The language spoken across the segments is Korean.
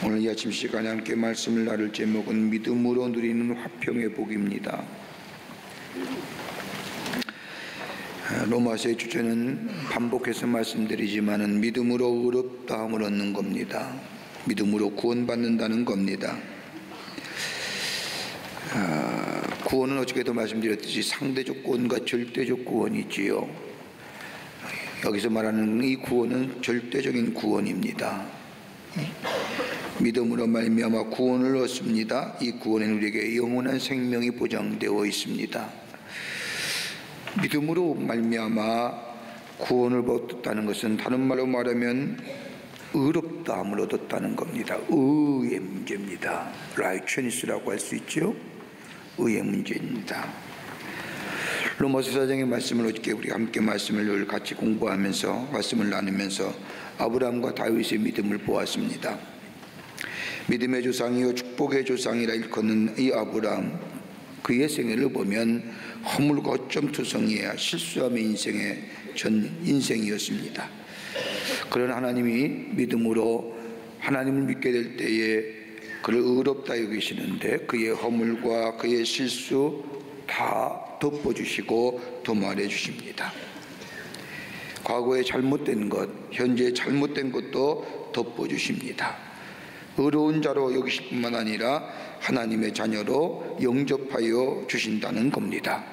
오늘 이 아침 시간에 함께 말씀을 나눌 제목은 믿음으로 누리는 화평의 복입니다. 로마서의 주제는 반복해서 말씀드리지만은 믿음으로 의롭다함을 얻는 겁니다. 믿음으로 구원받는다는 겁니다. 구원은 어저께도 말씀드렸듯이 상대적 구원과 절대적 구원이 있지요. 여기서 말하는 이 구원은 절대적인 구원입니다. 믿음으로 말미암아 구원을 얻습니다. 이 구원은 우리에게 영원한 생명이 보장되어 있습니다. 믿음으로 말미암아 구원을 얻었다는 것은 다른 말로 말하면 의롭다함을 얻었다는 겁니다. 의의 문제입니다. righteousness라고 할 수 있죠. 의의 문제입니다. 로마서 4장의 말씀을 어저께 우리 함께 말씀을 같이 공부하면서 말씀을 나누면서 아브라함과 다윗의 믿음을 보았습니다. 믿음의 조상이요 축복의 조상이라 일컫는 이 아브라함, 그의 생애를 보면 허물과 어점투성이야 실수함의 인생의 전 인생이었습니다. 그런 하나님이 믿음으로 하나님을 믿게 될 때에 그를 의롭다 여기시는데 그의 허물과 그의 실수 다 덮어주시고 도말해 주십니다. 과거에 잘못된 것, 현재 잘못된 것도 덮어주십니다. 의로운 자로 여기실 뿐만 아니라 하나님의 자녀로 영접하여 주신다는 겁니다.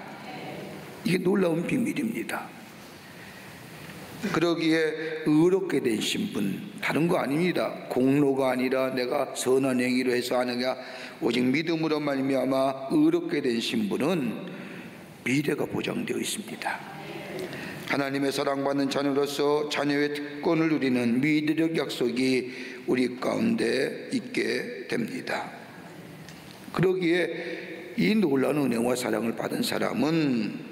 이게 놀라운 비밀입니다. 그러기에 의롭게 된 신분, 다른 거 아닙니다. 공로가 아니라 내가 선한 행위로 해서 하는 게 오직 믿음으로 말미암아 의롭게 된 신분은 미래가 보장되어 있습니다. 하나님의 사랑받는 자녀로서 자녀의 특권을 누리는 미래적 약속이 우리 가운데 있게 됩니다. 그러기에 이 놀라운 은혜와 사랑을 받은 사람은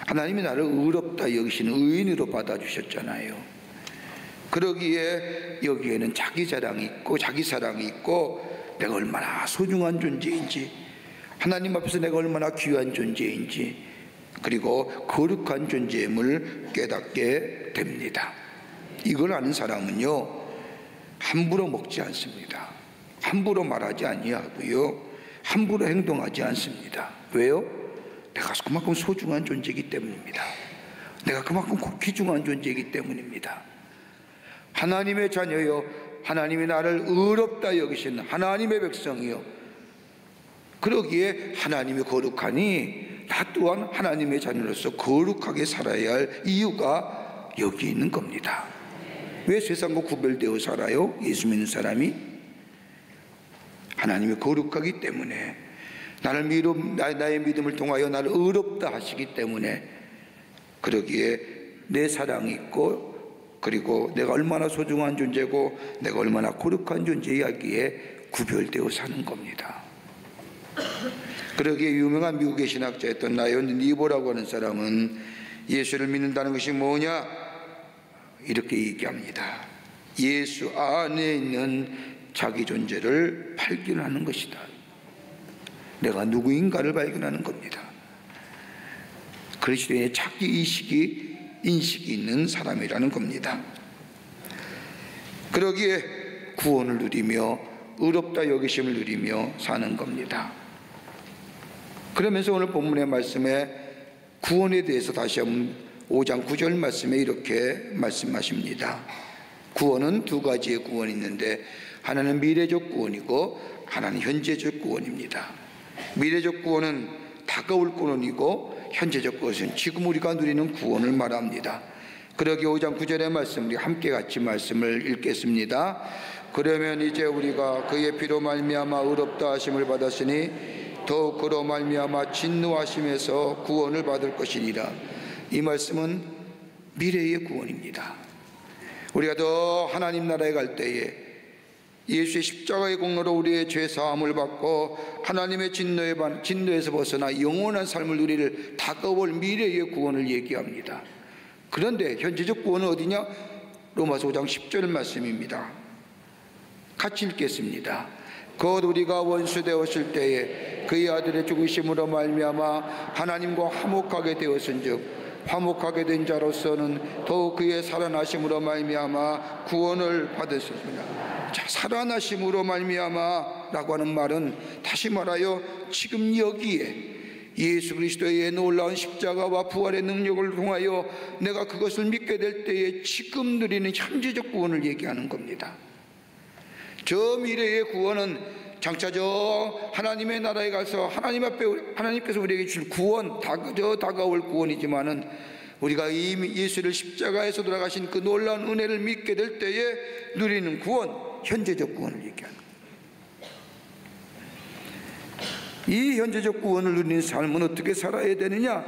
하나님이 나를 의롭다 여기시는 의인으로 받아주셨잖아요. 그러기에 여기에는 자기 자랑이 있고 자기 사랑이 있고 내가 얼마나 소중한 존재인지, 하나님 앞에서 내가 얼마나 귀한 존재인지, 그리고 거룩한 존재임을 깨닫게 됩니다. 이걸 아는 사람은요 함부로 먹지 않습니다. 함부로 말하지 아니하고요 함부로 행동하지 않습니다. 왜요? 내가 그만큼 소중한 존재이기 때문입니다. 내가 그만큼 귀중한 존재이기 때문입니다. 하나님의 자녀요, 하나님이 나를 의롭다 여기신 하나님의 백성이요, 그러기에 하나님이 거룩하니 나 또한 하나님의 자녀로서 거룩하게 살아야 할 이유가 여기 있는 겁니다. 왜 세상과 구별되어 살아요? 예수 믿는 사람이 하나님이 거룩하기 때문에, 나의 믿음을 통하여 나를 의롭다 하시기 때문에, 그러기에 내 사랑이 있고 그리고 내가 얼마나 소중한 존재고 내가 얼마나 거룩한 존재이기에 구별되어 사는 겁니다. 그러기에 유명한 미국의 신학자였던 라이언 니보라고 하는 사람은 예수를 믿는다는 것이 뭐냐 이렇게 얘기합니다. 예수 안에 있는 자기 존재를 발견하는 것이다. 내가 누구인가를 발견하는 겁니다. 그리스도인의 자기 인식이 있는 사람이라는 겁니다. 그러기에 구원을 누리며 의롭다 여기심을 누리며 사는 겁니다. 그러면서 오늘 본문의 말씀에 구원에 대해서 다시 한번 5장 9절 말씀에 이렇게 말씀하십니다. 구원은 두 가지의 구원이 있는데 하나는 미래적 구원이고 하나는 현재적 구원입니다. 미래적 구원은 다가올 구원이고 현재적 것은 지금 우리가 누리는 구원을 말합니다. 그러기에 5장 9절의 말씀 우리 함께 같이 말씀을 읽겠습니다. 그러면 이제 우리가 그의 피로 말미암아 의롭다 하심을 받았으니 더욱 그로 말미암아 진노하심에서 구원을 받을 것이니라. 이 말씀은 미래의 구원입니다. 우리가 더 하나님 나라에 갈 때에 예수의 십자가의 공로로 우리의 죄 사함을 받고 하나님의 진노에서 벗어나 영원한 삶을 누리를 다가올 미래의 구원을 얘기합니다. 그런데 현재적 구원은 어디냐? 로마서 5장 10절 말씀입니다. 같이 읽겠습니다. 곧 우리가 원수 되었을 때에 그의 아들의 죽으심으로 말미암아 하나님과 화목하게 되었은즉 화목하게 된 자로서는 더욱 그의 살아나심으로 말미암아 구원을 받으셨습니다. 자, 살아나심으로 말미암아라고 하는 말은 다시 말하여 지금 여기에 예수 그리스도의 놀라운 십자가와 부활의 능력을 통하여 내가 그것을 믿게 될 때에 지금 누리는 현재적 구원을 얘기하는 겁니다. 저 미래의 구원은 장차 저 하나님의 나라에 가서 하나님 앞에 하나님께서 우리에게 주실 구원, 다가올 구원이지만은 우리가 이미 예수를 십자가에서 돌아가신 그 놀라운 은혜를 믿게 될 때에 누리는 구원, 현재적 구원을 얘기하는 겁니다. 이 현재적 구원을 누리는 삶은 어떻게 살아야 되느냐?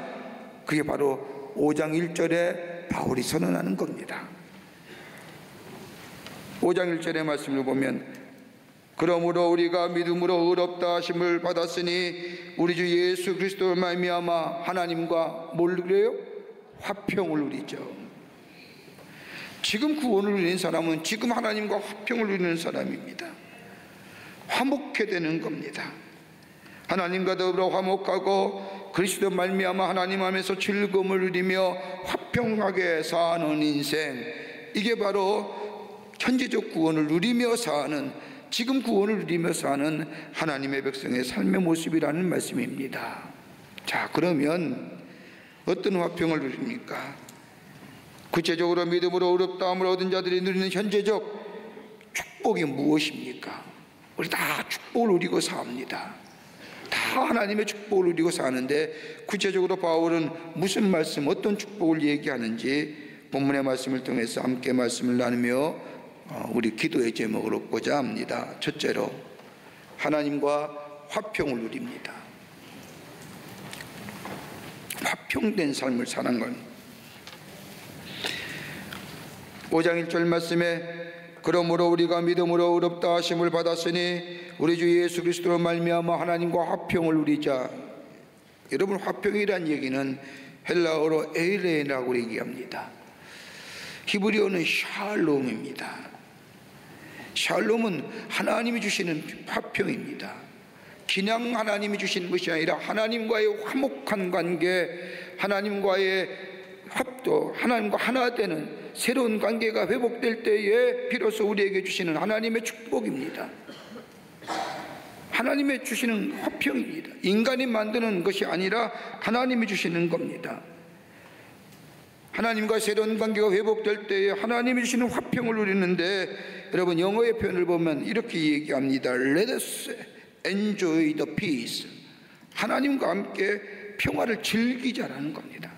그게 바로 5장 1절에 바울이 선언하는 겁니다. 5장 1절의 말씀을 보면 그러므로 우리가 믿음으로 의롭다 하심을 받았으니 우리 주 예수 그리스도를 말미암아 하나님과 뭘 누려요? 화평을 누리죠. 지금 구원을 누리는 사람은 지금 하나님과 화평을 누리는 사람입니다. 화목해 되는 겁니다. 하나님과 더불어 화목하고 그리스도 말미암아 하나님 안에서 즐거움을 누리며 화평하게 사는 인생, 이게 바로 현재적 구원을 누리며 사는, 지금 구원을 누리며 사는 하나님의 백성의 삶의 모습이라는 말씀입니다. 자, 그러면 어떤 화평을 누립니까? 구체적으로 믿음으로 의롭다함을 얻은 자들이 누리는 현재적 축복이 무엇입니까? 우리 다 축복을 누리고 삽니다. 다 하나님의 축복을 누리고 사는데 구체적으로 바울은 무슨 말씀, 어떤 축복을 얘기하는지 본문의 말씀을 통해서 함께 말씀을 나누며 우리 기도의 제목을 얻고자 합니다. 첫째로 하나님과 화평을 누립니다. 화평된 삶을 사는 건 5장 1절 말씀에 그러므로 우리가 믿음으로 의롭다 하심을 받았으니 우리 주 예수 그리스도로 말미암아 하나님과 화평을 누리자. 여러분, 화평이란 얘기는 헬라어로 에이레라고 얘기합니다. 히브리어는 샬롬입니다. 샬롬은 하나님이 주시는 화평입니다. 그냥 하나님이 주시는 것이 아니라 하나님과의 화목한 관계, 하나님과의 합도, 하나님과 하나 되는 새로운 관계가 회복될 때에 비로소 우리에게 주시는 하나님의 축복입니다. 하나님의 주시는 화평입니다. 인간이 만드는 것이 아니라 하나님이 주시는 겁니다. 하나님과 새로운 관계가 회복될 때에 하나님이 주시는 화평을 누리는데, 여러분 영어의 표현을 보면 이렇게 얘기합니다. Let us enjoy the peace. 하나님과 함께 평화를 즐기자라는 겁니다.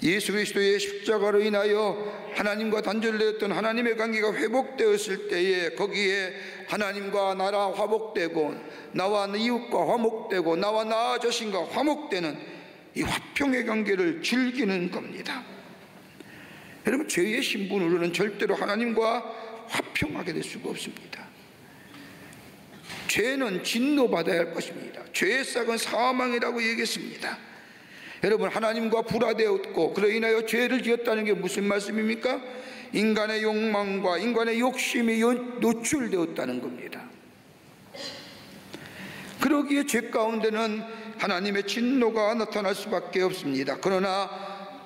예수 그리스도의 십자가로 인하여 하나님과 단절되었던 하나님의 관계가 회복되었을 때에 거기에 하나님과 나라 화목되고 나와 이웃과 화목되고 나와 나 자신과 화목되는 이 화평의 관계를 즐기는 겁니다. 여러분, 죄의 신분으로는 절대로 하나님과 화평하게 될 수가 없습니다. 죄는 진노받아야 할 것입니다. 죄의 싹은 사망이라고 얘기했습니다. 여러분, 하나님과 불화되었고 그로 인하여 죄를 지었다는 게 무슨 말씀입니까? 인간의 욕망과 인간의 욕심이 노출되었다는 겁니다. 그러기에 죄 가운데는 하나님의 진노가 나타날 수밖에 없습니다. 그러나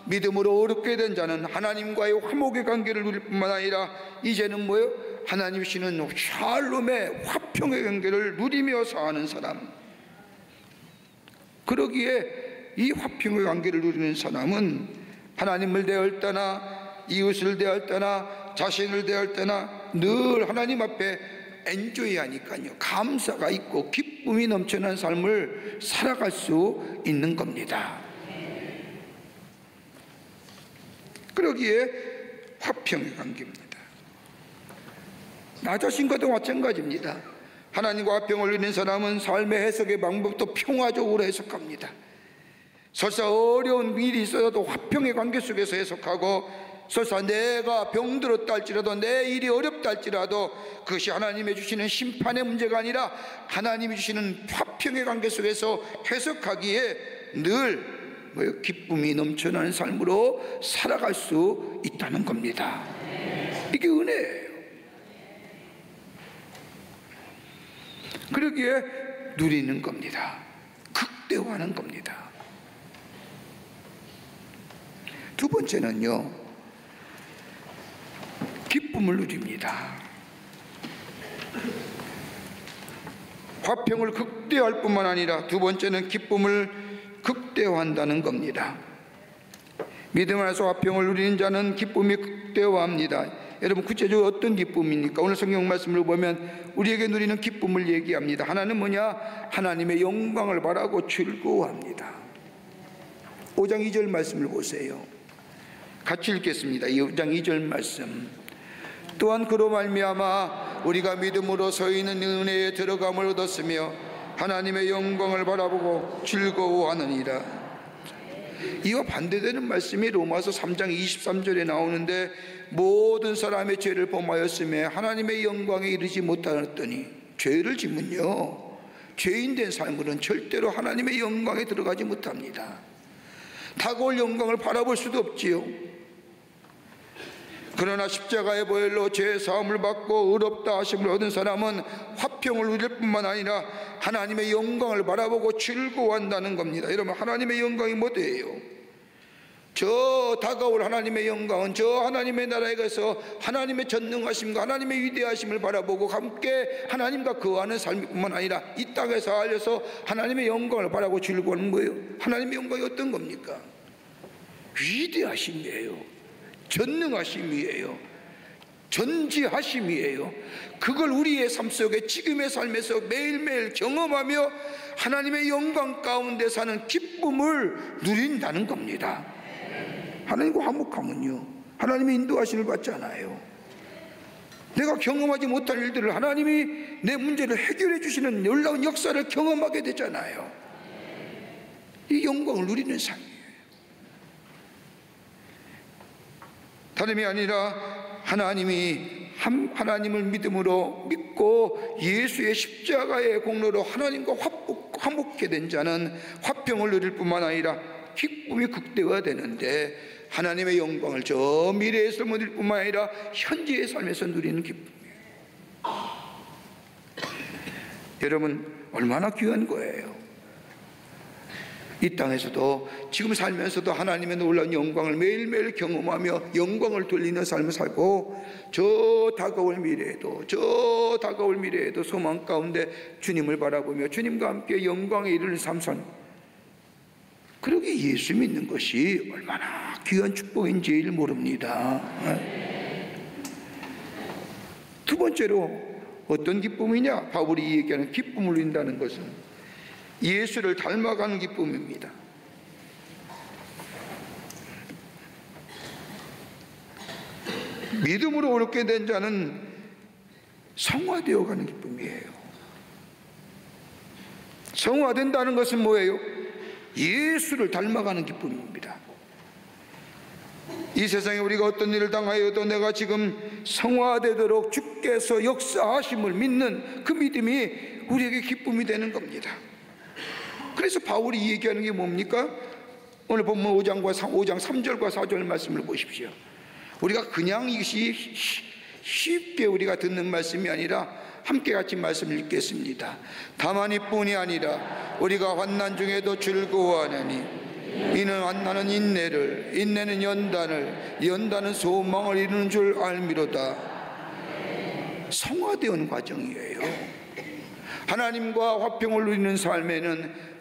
믿음으로 어렵게 된 자는 하나님과의 화목의 관계를 누릴 뿐만 아니라 이제는 뭐예요? 하나님이시는 샬롬의 화평의 관계를 누리며 사는 사람. 그러기에 이 화평의 관계를 누리는 사람은 하나님을 대할 때나 이웃을 대할 때나 자신을 대할 때나 늘 하나님 앞에 엔조이하니까요, 감사가 있고 기쁨이 넘치는 삶을 살아갈 수 있는 겁니다. 그러기에 화평의 관계입니다. 나 자신과도 마찬가지입니다. 하나님과 화평을 누리는 사람은 삶의 해석의 방법도 평화적으로 해석합니다. 설사 어려운 일이 있어도 화평의 관계 속에서 해석하고, 설사 내가 병들었다 할지라도 내 일이 어렵다 할지라도 그것이 하나님이 주시는 심판의 문제가 아니라 하나님이 주시는 화평의 관계 속에서 해석하기에 늘 기쁨이 넘쳐나는 삶으로 살아갈 수 있다는 겁니다. 이게 은혜예요. 그러기에 누리는 겁니다. 극대화하는 겁니다. 두 번째는요, 기쁨을 누립니다. 화평을 극대화할 뿐만 아니라 두 번째는 기쁨을 극대화한다는 겁니다. 믿음 안에서 화평을 누리는 자는 기쁨이 극대화합니다. 여러분, 구체적으로 어떤 기쁨입니까? 오늘 성경 말씀을 보면 우리에게 누리는 기쁨을 얘기합니다. 하나는 뭐냐? 하나님의 영광을 바라고 즐거워합니다. 5장 2절 말씀을 보세요. 같이 읽겠습니다. 5장 2절 말씀. 또한 그로 말미암아 우리가 믿음으로 서 있는 은혜에 들어감을 얻었으며 하나님의 영광을 바라보고 즐거워하느니라. 이와 반대되는 말씀이 로마서 3장 23절에 나오는데, 모든 사람의 죄를 범하였으며 하나님의 영광에 이르지 못하였더니, 죄를 지면요, 죄인된 삶으로는 절대로 하나님의 영광에 들어가지 못합니다. 다가올 영광을 바라볼 수도 없지요. 그러나 십자가의 보혈로 죄 사함을 받고 의롭다 하심을 얻은 사람은 화평을 누릴 뿐만 아니라 하나님의 영광을 바라보고 즐거워한다는 겁니다. 여러분, 하나님의 영광이 뭐예요? 저 다가올 하나님의 영광은 저 하나님의 나라에 가서 하나님의 전능하심과 하나님의 위대하심을 바라보고 함께 하나님과 거하는 삶뿐만 아니라 이 땅에서 알려서 하나님의 영광을 바라보고 즐거워하는 거예요. 하나님의 영광이 어떤 겁니까? 위대하심이에요. 전능하심이에요. 전지하심이에요. 그걸 우리의 삶 속에 지금의 삶에서 매일매일 경험하며 하나님의 영광 가운데 사는 기쁨을 누린다는 겁니다. 하나님과 화목하면요, 하나님의 인도하심을 받잖아요. 내가 경험하지 못할 일들을 하나님이 내 문제를 해결해 주시는 놀라운 역사를 경험하게 되잖아요. 이 영광을 누리는 삶이에요. 다름이 아니라 하나님을 믿음으로 믿고 예수의 십자가의 공로로 하나님과 화목게 된 자는 화평을 누릴 뿐만 아니라 기쁨이 극대화되는데, 하나님의 영광을 저 미래에서 누릴 뿐만 아니라 현재의 삶에서 누리는 기쁨이에요. 여러분, 얼마나 귀한 거예요. 이 땅에서도 지금 살면서도 하나님의 놀라운 영광을 매일매일 경험하며 영광을 돌리는 삶을 살고, 저 다가올 미래에도 소망 가운데 주님을 바라보며 주님과 함께 영광에 이르는 삶 살, 그러게 예수 믿는 것이 얼마나 귀한 축복인지를 모릅니다. 두 번째로 어떤 기쁨이냐? 바울이 얘기하는 기쁨을 누린다는 것은 예수를 닮아가는 기쁨입니다. 믿음으로 옳게 된 자는 성화되어 가는 기쁨이에요. 성화된다는 것은 뭐예요? 예수를 닮아가는 기쁨입니다. 이 세상에 우리가 어떤 일을 당하여도 내가 지금 성화되도록 주께서 역사하심을 믿는 그 믿음이 우리에게 기쁨이 되는 겁니다. 그래서 바울이 얘기하는 게 뭡니까? 오늘 본문 5장 3절과 4절 말씀을 보십시오. 우리가 그냥 이것이 쉽게 우리가 듣는 말씀이 아니라 함께 같이 말씀을 읽겠습니다. 다만 이뿐이 아니라 우리가 환난 중에도 즐거워하느니 이는 환난은 인내를, 인내는 연단을, 연단은 소망을 이루는 줄 알미로다. 성화되는 과정이에요. 하나님과 화평을 누리는 삶에는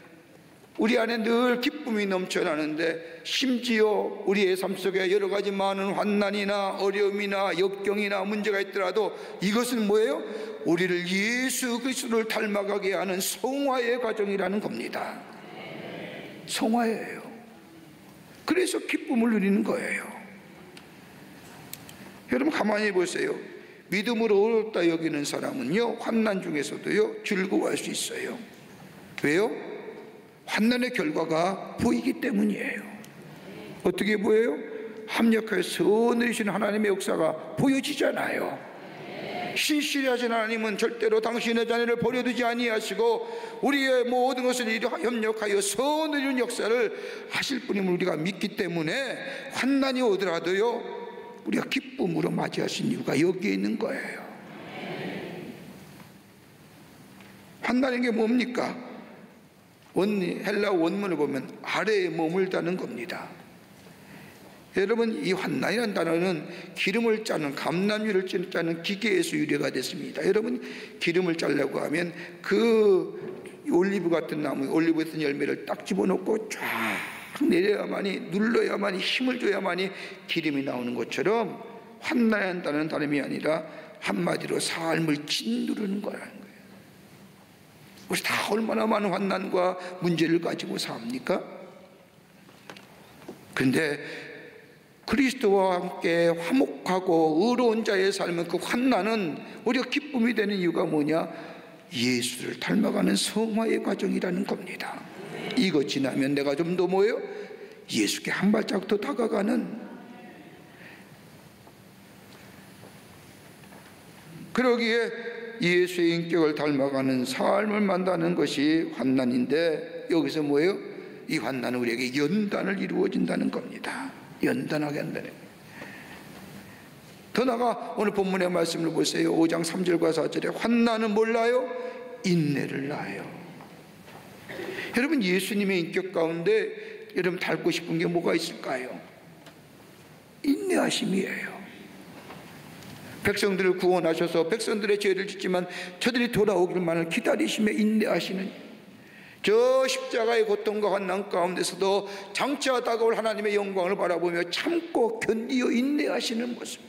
우리 안에 늘 기쁨이 넘쳐나는데, 심지어 우리의 삶 속에 여러 가지 많은 환난이나 어려움이나 역경이나 문제가 있더라도 이것은 뭐예요? 우리를 예수 그리스도를 닮아가게 하는 성화의 과정이라는 겁니다. 성화예요. 그래서 기쁨을 누리는 거예요. 여러분, 가만히 보세요. 믿음으로 어렵다 여기는 사람은요, 환난 중에서도요 즐거워할 수 있어요. 왜요? 환난의 결과가 보이기 때문이에요. 어떻게 보여요? 합력하여 선을 이루시는 하나님의 역사가 보여지잖아요. 신실하신 하나님은 절대로 당신의 자녀를 버려두지 아니하시고 우리의 모든 것을 협력하여 선을 이루는 역사를 하실 분임을 우리가 믿기 때문에 환난이 오더라도요 우리가 기쁨으로 맞이하신 이유가 여기에 있는 거예요. 환난인 게 뭡니까? 헬라 원문을 보면 아래에 머물다는 겁니다. 여러분, 이 환난이라는 단어는 기름을 짜는, 감람유를 짜는 기계에서 유래가 됐습니다. 여러분, 기름을 짜려고 하면 그 올리브 같은 나무, 올리브 같은 열매를 딱 집어넣고 쫙 내려야만이, 눌러야만이, 힘을 줘야만이 기름이 나오는 것처럼 환난이라는 단어는 다름이 아니라 한마디로 삶을 짓누르는 거라는 거예요. 우리 다 얼마나 많은 환난과 문제를 가지고 삽니까? 그런데 그리스도와 함께 화목하고 의로운 자의 삶은, 그 환난은 우리가 기쁨이 되는 이유가 뭐냐? 예수를 닮아가는 성화의 과정이라는 겁니다. 이거 지나면 내가 좀 더 뭐예요? 예수께 한 발짝 더 다가가는. 그러기에 예수의 인격을 닮아가는 삶을 만드는 것이 환난인데, 여기서 뭐예요? 이 환난은 우리에게 연단을 이루어진다는 겁니다. 연단하게 한다는. 더 나아가 오늘 본문의 말씀을 보세요. 5장 3절과 4절에 환난은 뭘 낳아요? 인내를 낳아요. 여러분, 예수님의 인격 가운데 여러분 닮고 싶은 게 뭐가 있을까요? 인내하심이에요. 백성들을 구원하셔서 백성들의 죄를 짓지만 저들이 돌아오기만을 기다리시며 인내하시는, 저 십자가의 고통과 환난 가운데서도 장차 다가올 하나님의 영광을 바라보며 참고 견디어 인내하시는 모습.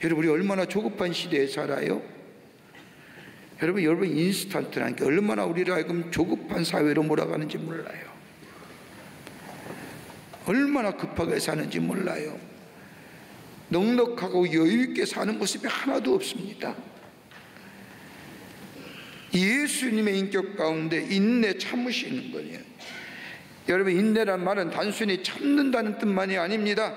여러분, 우리 얼마나 조급한 시대에 살아요? 여러분 인스턴트라는 게 얼마나 우리를 하여금 조급한 사회로 몰아가는지 몰라요. 얼마나 급하게 사는지 몰라요. 넉넉하고 여유있게 사는 모습이 하나도 없습니다. 예수님의 인격 가운데 인내, 참으시는 거예요. 여러분, 인내란 말은 단순히 참는다는 뜻만이 아닙니다.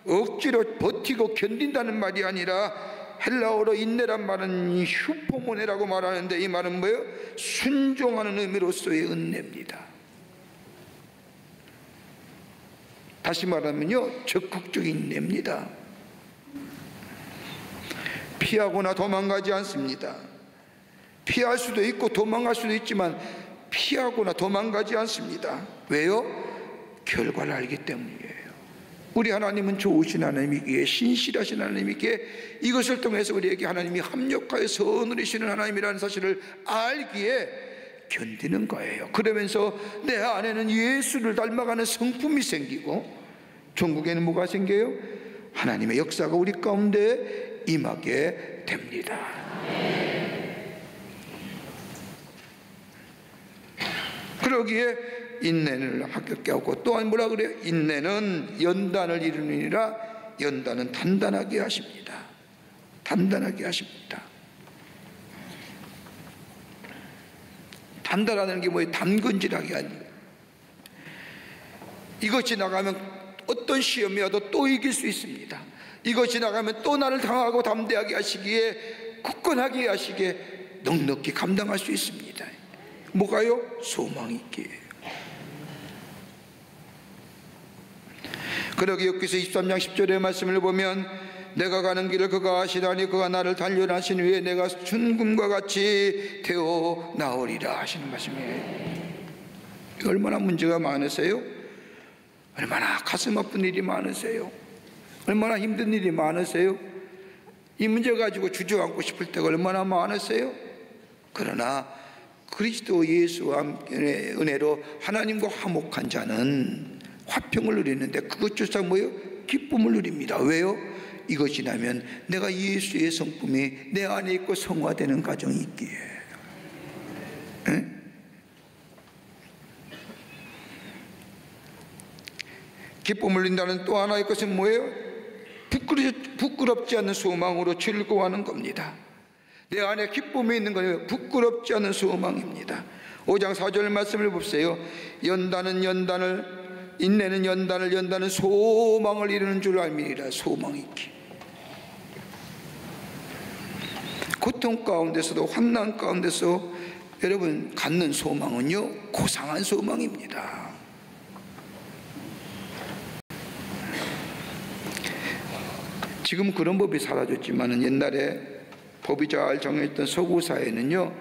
억지로 버티고 견딘다는 말이 아니라, 헬라어로 인내란 말은 슈퍼모네라고 말하는데, 이 말은 뭐예요? 순종하는 의미로서의 은혜입니다. 다시 말하면요, 적극적인 인내입니다. 피하거나 도망가지 않습니다. 피할 수도 있고 도망갈 수도 있지만 피하거나 도망가지 않습니다. 왜요? 결과를 알기 때문이에요. 우리 하나님은 좋으신 하나님이기에, 신실하신 하나님이기에, 이것을 통해서 우리에게 하나님이 합력하여 선을 이시는 하나님이라는 사실을 알기에 견디는 거예요. 그러면서 내 안에는 예수를 닮아가는 성품이 생기고, 종국에는 뭐가 생겨요? 하나님의 역사가 우리 가운데 임하게 됩니다. 그러기에 인내를 합격케 하고, 또한 뭐라 그래요? 인내는 연단을 이루느니라. 연단은 단단하게 하십니다. 단단하게 하십니다. 단단하다는 게 뭐예요? 담근질하게 하는 거예요. 이거 지나가면 어떤 시험이 와도 또 이길 수 있습니다. 이거 지나가면 또 나를 당하고 담대하게 하시기에, 굳건하게 하시기에 넉넉히 감당할 수 있습니다. 뭐가요? 소망이 있기에. 그러기 여기서 23장 10절의 말씀을 보면, 내가 가는 길을 그가 아시나니 그가 나를 단련하신 후에 내가 순금과 같이 되어 나오리라 하시는 말씀이에요. 얼마나 문제가 많으세요? 얼마나 가슴 아픈 일이 많으세요? 얼마나 힘든 일이 많으세요? 이 문제 가지고 주저앉고 싶을 때가 얼마나 많으세요? 그러나 그리스도 예수와 함께 은혜로 하나님과 화목한 자는 화평을 누리는데, 그것조차 뭐예요? 기쁨을 누립니다. 왜요? 이거 지나면 내가 예수의 성품이 내 안에 있고 성화되는 과정이 있기에. 에? 기쁨을 누린다는 또 하나의 것은 뭐예요? 부끄럽지 않는 소망으로 즐거워하는 겁니다. 내 안에 기쁨이 있는 거예요. 부끄럽지 않은 소망입니다. 5장 4절 말씀을 보세요. 연단은 연단을, 인내는 연단을, 연단은 소망을 이루는 줄 알미니라. 소망이 있기. 고통 가운데서도, 환난 가운데서 여러분 갖는 소망은요, 고상한 소망입니다. 지금 그런 법이 사라졌지만 옛날에 법이 잘 정해있던 서구 사회는요,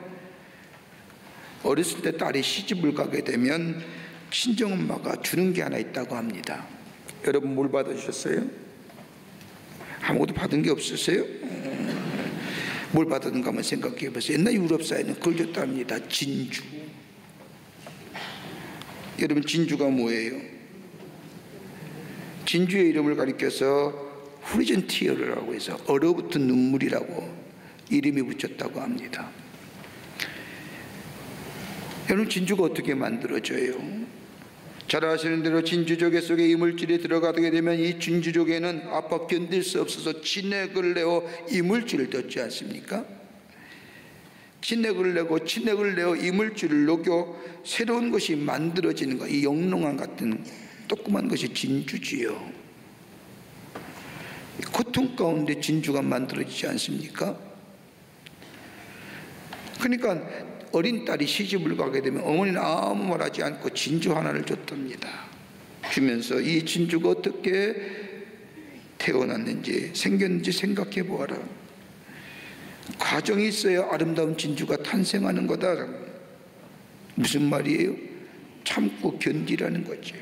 어렸을 때 딸이 시집을 가게 되면 친정엄마가 주는 게 하나 있다고 합니다. 여러분 뭘 받으셨어요? 아무것도 받은 게 없으세요? 뭘 받았는가 한번 생각해 보세요. 옛날 유럽 사회는 그걸 줬답니다. 진주. 여러분 진주가 뭐예요? 진주의 이름을 가리켜서 후리즌 티어라고 해서 얼어붙은 눈물이라고 이름이 붙였다고 합니다. 여러분 진주가 어떻게 만들어져요? 잘 아시는 대로 진주조개 속에 이물질이 들어가게 되면 이 진주조개는 아파 견딜 수 없어서 진액을 내어 이물질을 떴지 않습니까? 진액을 내어 이물질을 녹여 새로운 것이 만들어지는 것, 이 영롱한 같은 조그만 것이 진주지요. 고통 가운데 진주가 만들어지지 않습니까? 그러니까 어린 딸이 시집을 가게 되면 어머니는 아무 말하지 않고 진주 하나를 줬답니다. 주면서 이 진주가 어떻게 태어났는지 생겼는지 생각해 보아라. 과정이 있어야 아름다운 진주가 탄생하는 거다. 무슨 말이에요? 참고 견디라는 거죠.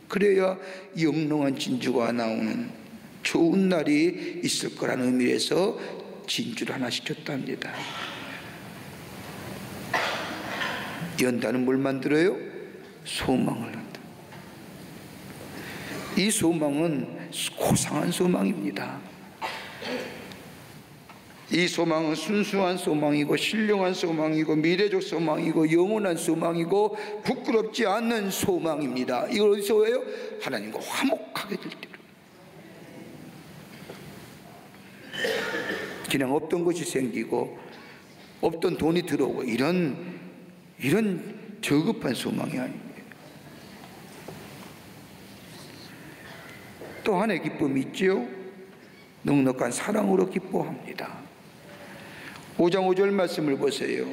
그래야 영롱한 진주가 나오는 좋은 날이 있을 거라는 의미에서 진주를 하나씩 줬답니다. 연단은 뭘 만들어요? 소망을 한다. 이 소망은 고상한 소망입니다. 이 소망은 순수한 소망이고 신령한 소망이고 미래적 소망이고 영원한 소망이고 부끄럽지 않는 소망입니다. 이걸 어디서 해요? 하나님과 화목하게 될 때로. 그냥 없던 것이 생기고 없던 돈이 들어오고 이런 저급한 소망이 아닙니다. 또 하나의 기쁨이 있지요. 넉넉한 사랑으로 기뻐합니다. 5장 5절 말씀을 보세요.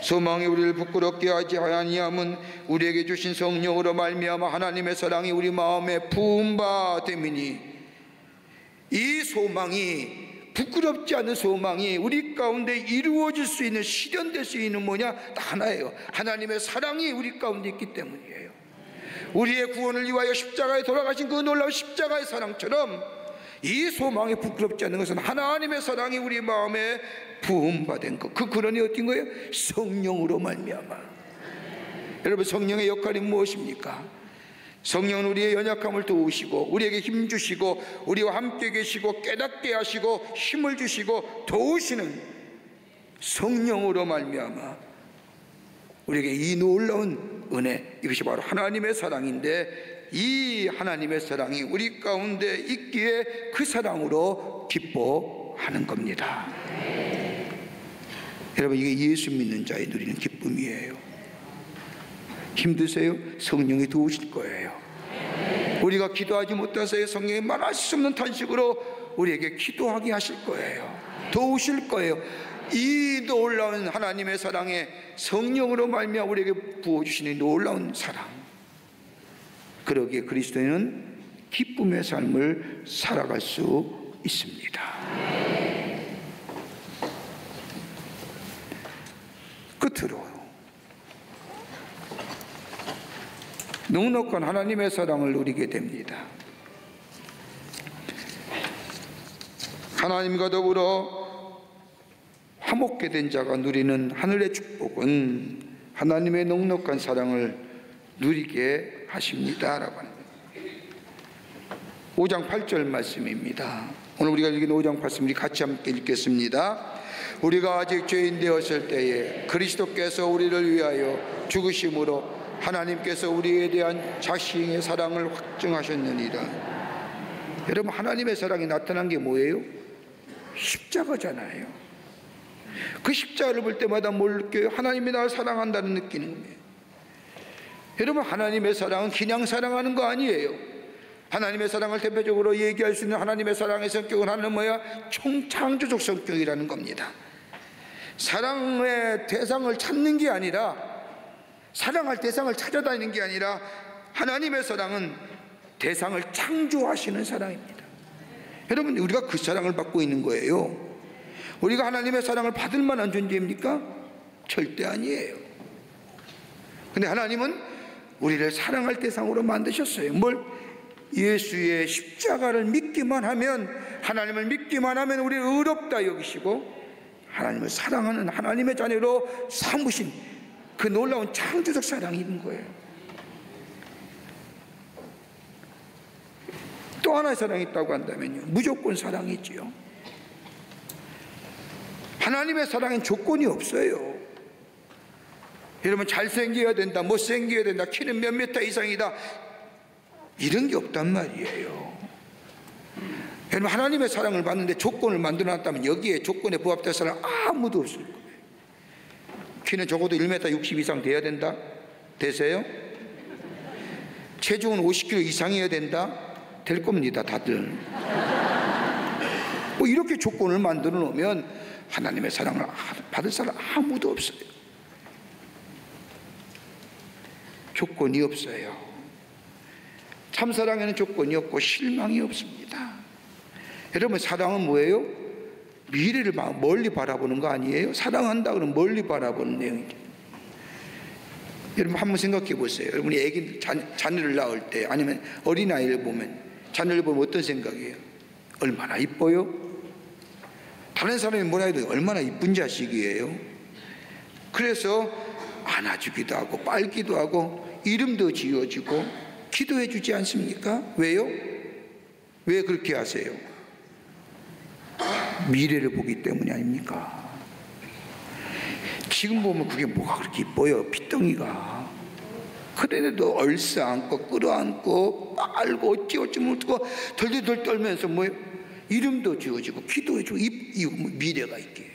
소망이 우리를 부끄럽게 하지 아니함은 우리에게 주신 성령으로 말미암아 하나님의 사랑이 우리 마음에 부은 바 됨이니. 이 소망이, 부끄럽지 않은 소망이 우리 가운데 이루어질 수 있는, 실현될 수 있는 뭐냐? 딱 하나예요. 하나님의 사랑이 우리 가운데 있기 때문이에요. 우리의 구원을 위하여 십자가에 돌아가신 그 놀라운 십자가의 사랑처럼 이 소망이 부끄럽지 않은 것은 하나님의 사랑이 우리 마음에 부음받은 것. 그 근원이 어떤 거예요? 성령으로 말미암아. 여러분, 성령의 역할이 무엇입니까? 성령은 우리의 연약함을 도우시고 우리에게 힘 주시고 우리와 함께 계시고 깨닫게 하시고 힘을 주시고 도우시는 성령으로 말미암아 우리에게 이 놀라운 은혜, 이것이 바로 하나님의 사랑인데, 이 하나님의 사랑이 우리 가운데 있기에 그 사랑으로 기뻐하는 겁니다. 여러분, 이게 예수 믿는 자의 누리는 기쁨이에요. 힘드세요? 성령이 도우실 거예요. 우리가 기도하지 못해서 성령이 말할 수 없는 탄식으로 우리에게 기도하게 하실 거예요. 도우실 거예요. 이 놀라운 하나님의 사랑에 성령으로 말미암아 우리에게 부어주시는 놀라운 사랑, 그러기에 그리스도인은 기쁨의 삶을 살아갈 수 있습니다. 끝으로 넉넉한 하나님의 사랑을 누리게 됩니다. 하나님과 더불어 화목게 된 자가 누리는 하늘의 축복은 하나님의 넉넉한 사랑을 누리게 하십니다 라고 합니다. 5장 8절 말씀입니다. 오늘 우리가 읽은 5장 8절 같이 함께 읽겠습니다. 우리가 아직 죄인 되었을 때에 그리스도께서 우리를 위하여 죽으심으로 하나님께서 우리에 대한 자신의 사랑을 확증하셨느니라. 여러분, 하나님의 사랑이 나타난 게 뭐예요? 십자가잖아요. 그 십자가를 볼 때마다 뭘 느껴요? 하나님이 나를 사랑한다는 느끼는 거예요. 여러분, 하나님의 사랑은 그냥 사랑하는 거 아니에요. 하나님의 사랑을 대표적으로 얘기할 수 있는 하나님의 사랑의 성격은 하나는 뭐야? 총창조적 성격이라는 겁니다. 사랑의 대상을 찾는 게 아니라, 사랑할 대상을 찾아다니는 게 아니라 하나님의 사랑은 대상을 창조하시는 사랑입니다. 여러분, 우리가 그 사랑을 받고 있는 거예요. 우리가 하나님의 사랑을 받을 만한 존재입니까? 절대 아니에요. 근데 하나님은 우리를 사랑할 대상으로 만드셨어요. 뭘? 예수의 십자가를 믿기만 하면, 하나님을 믿기만 하면 우리를 의롭다 여기시고 하나님을 사랑하는 하나님의 자녀로 삼으신 그 놀라운 창조적 사랑이 있는 거예요. 또 하나의 사랑이 있다고 한다면요, 무조건 사랑이지요. 하나님의 사랑엔 조건이 없어요. 여러분, 잘생겨야 된다, 못생겨야 된다, 키는 몇 미터 이상이다, 이런 게 없단 말이에요. 여러분, 하나님의 사랑을 받는데 조건을 만들어놨다면 여기에 조건에 부합될 사람 아무도 없을 거예요. 키는 적어도 1m 60 이상 돼야 된다? 되세요? 체중은 50kg 이상이어야 된다? 될 겁니다, 다들. 뭐 이렇게 조건을 만들어 놓으면 하나님의 사랑을 받을 사람 아무도 없어요. 조건이 없어요. 참사랑에는 조건이 없고 실망이 없습니다. 여러분, 사랑은 뭐예요? 미래를 멀리 바라보는 거 아니에요? 사랑한다 그러면 멀리 바라보는 내용이죠. 여러분, 한번 생각해 보세요. 여러분이 애기 자녀를 낳을 때, 아니면 어린아이를 보면, 자녀를 보면 어떤 생각이에요? 얼마나 이뻐요? 다른 사람이 뭐라 해도 얼마나 이쁜 자식이에요. 그래서 안아주기도 하고 빨기도 하고 이름도 지어주고 기도해 주지 않습니까? 왜요? 왜 그렇게 하세요? 미래를 보기 때문이 아닙니까? 지금 보면 그게 뭐가 그렇게 이뻐요, 핏덩이가. 그래도 얼싸안고 끌어안고 빨고 어찌어찌 못하고 덜덜덜 떨면서 뭐예요? 이름도 지어주고 기도해주고 미래가 있게 해요.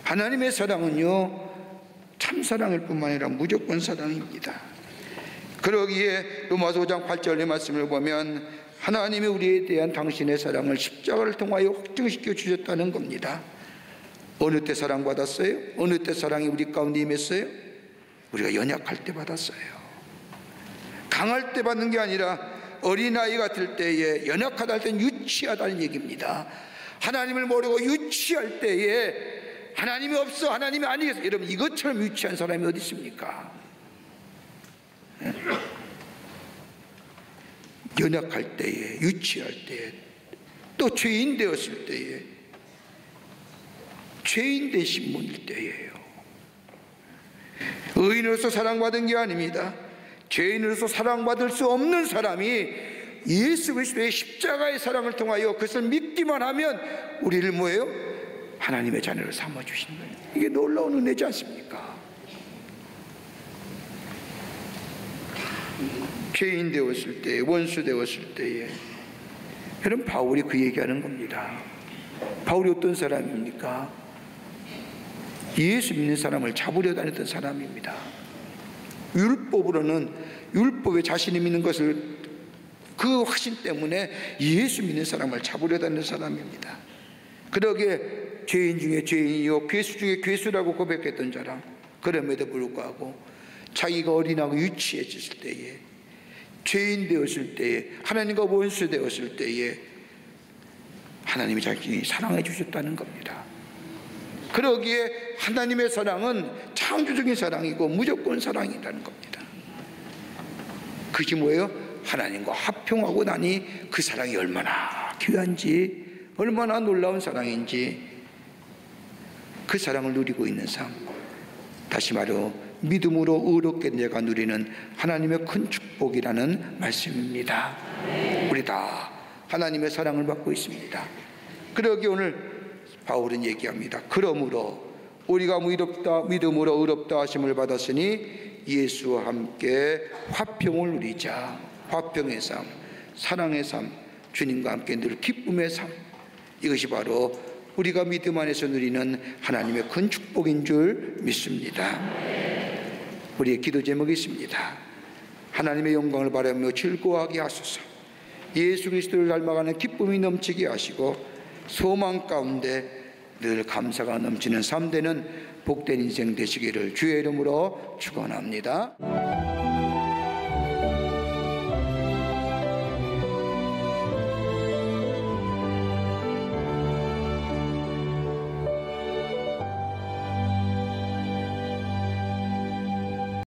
하나님의 사랑은요, 참사랑일 뿐만 아니라 무조건 사랑입니다. 그러기에 로마서 5장 8절의 말씀을 보면 하나님이 우리에 대한 당신의 사랑을 십자가를 통하여 확증시켜 주셨다는 겁니다. 어느 때 사랑받았어요? 어느 때 사랑이 우리 가운데 임했어요? 우리가 연약할 때 받았어요. 강할 때 받는 게 아니라 어린아이 같을 때에, 연약하다 할 때는 유치하다는 얘기입니다. 하나님을 모르고 유치할 때에 하나님이 없어, 하나님이 아니겠어, 여러분, 이것처럼 유치한 사람이 어디 있습니까? 연약할 때에, 유치할 때에, 또 죄인 되었을 때에, 죄인 되신 분일 때예요. 의인으로서 사랑받은 게 아닙니다. 죄인으로서 사랑받을 수 없는 사람이 예수 그리스도의 십자가의 사랑을 통하여 그것을 믿기만 하면 우리를 뭐예요? 하나님의 자녀를 삼아주신 거예요. 이게 놀라운 은혜지 않습니까? 죄인 되었을 때, 원수 되었을 때에, 여러분, 바울이 그 얘기하는 겁니다. 바울이 어떤 사람입니까? 예수 믿는 사람을 잡으려 다녔던 사람입니다. 율법으로는, 율법에 자신이 믿는 것을, 그 확신 때문에 예수 믿는 사람을 잡으려 다니는 사람입니다. 그러기에 죄인 중에 죄인이요 괴수 중에 괴수라고 고백했던 자라. 그럼에도 불구하고 자기가 어린하고 유치해졌을 때에, 죄인 되었을 때에, 하나님과 원수 되었을 때에 하나님이 자신이 사랑해 주셨다는 겁니다. 그러기에 하나님의 사랑은 창조적인 사랑이고 무조건 사랑이라는 겁니다. 그게 뭐예요? 하나님과 합평하고 나니 그 사랑이 얼마나 귀한지, 얼마나 놀라운 사랑인지 그 사랑을 누리고 있는 삶, 다시 말로 믿음으로 의롭게 내가 누리는 하나님의 큰 축복이라는 말씀입니다. 우리 다 하나님의 사랑을 받고 있습니다. 그러기 오늘 바울은 얘기합니다. 그러므로 우리가 믿음으로 의롭다 하심을 받았으니 예수와 함께 화평을 누리자. 화평의 삶, 사랑의 삶, 주님과 함께 늘 기쁨의 삶, 이것이 바로 우리가 믿음 안에서 누리는 하나님의 큰 축복인 줄 믿습니다. 우리의 기도 제목이 있습니다. 하나님의 영광을 바라며 즐거워하게 하소서. 예수 그리스도를 닮아가는 기쁨이 넘치게 하시고 소망 가운데 늘 감사가 넘치는 삶 되는 복된 인생 되시기를 주의 이름으로 축원합니다.